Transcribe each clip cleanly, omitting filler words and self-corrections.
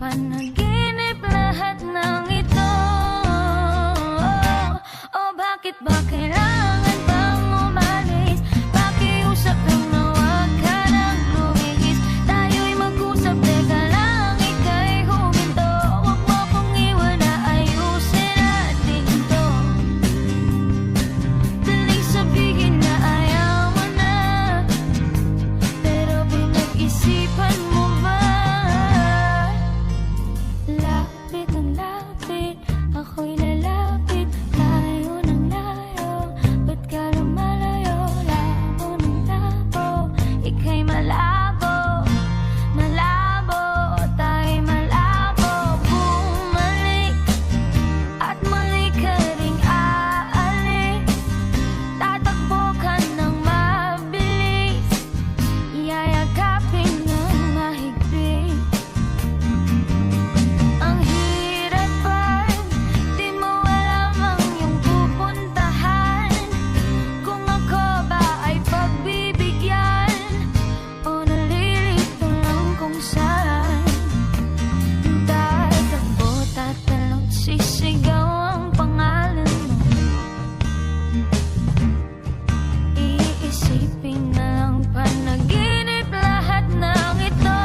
panaginip lahat ng ito? O bakit ba kailangan pang umalis? Pakiusap lang na wag ka nang lumihis. Tayo'y mag-usap, teka lang, ika'y huminto. Huwag mo kong iwan na ayusin natin to. Daling sabihin na ayaw mo na, pero pinag-isipan mo ba? Lapit ang lapit, ako'y lalapit. Layo ng layo, ba't ka lumalayo? Labo ng labo, ika'y malabo. Malabo, tayo'y malabo. Bumalik at muli ka ring aalis. Tatakbo ka ng mabilis, yayakapin ng mahigpit. Ang hirapan, di mo alam ang iyong pupuntahan. Kung ako ba ay pagbibigyan o nalilito lang kung saan. Tatakbo, tatalon, sisigaw ang pangalan mo. Iisipin na lang panaginip lahat ng ito.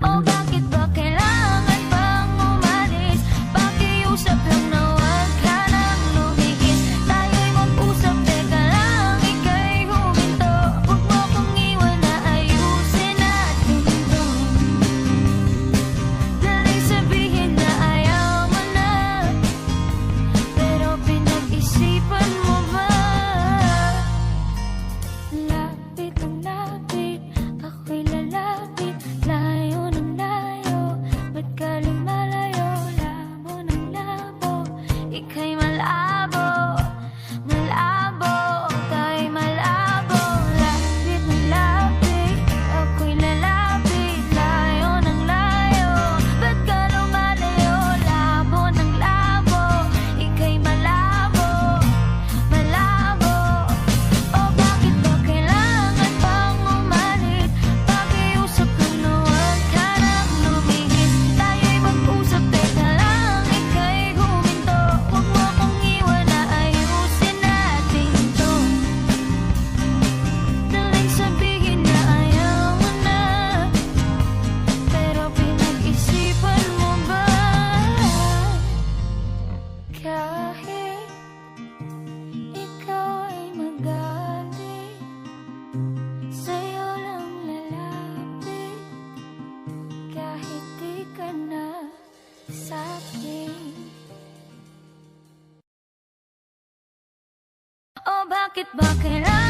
O bakit ba kailangan pang umalis? Pakiusap lang na wag ka nang lumihis. Tayo'y mag-usap, teka lang, ika'y huminto. Huwag mo kong iwan na ayusin natin to. Daling sabihin na ayaw mo na, pero pinag-isipan mo ba? Lapit ang lapit, ako'y lalapit. Layo ng layo, ba't ka lumalayo? Labo ng labo, ika'y malabo. Malabo, tayo'y malabo. Lapit ng lapit, ako'y lalapit. Layo ng layo, ba't ka lumalayo? Labo ng labo, ika'y malabo. Malabo, o bakit ba kailangan pang umalis? Pakiusap lang na wag ka nang lumihis. Tayo'y mag-usap, teka lang, ika'y huminto. Huwag mo kong iwan na ayusin natin to. Daling sabihin na ayaw mo na, pero pinag-isipan mo ba? Kahit ikaw ay magalit, sa'yo lang lalapit. Kahit di ka na sa'kin. O bakit ba kailangan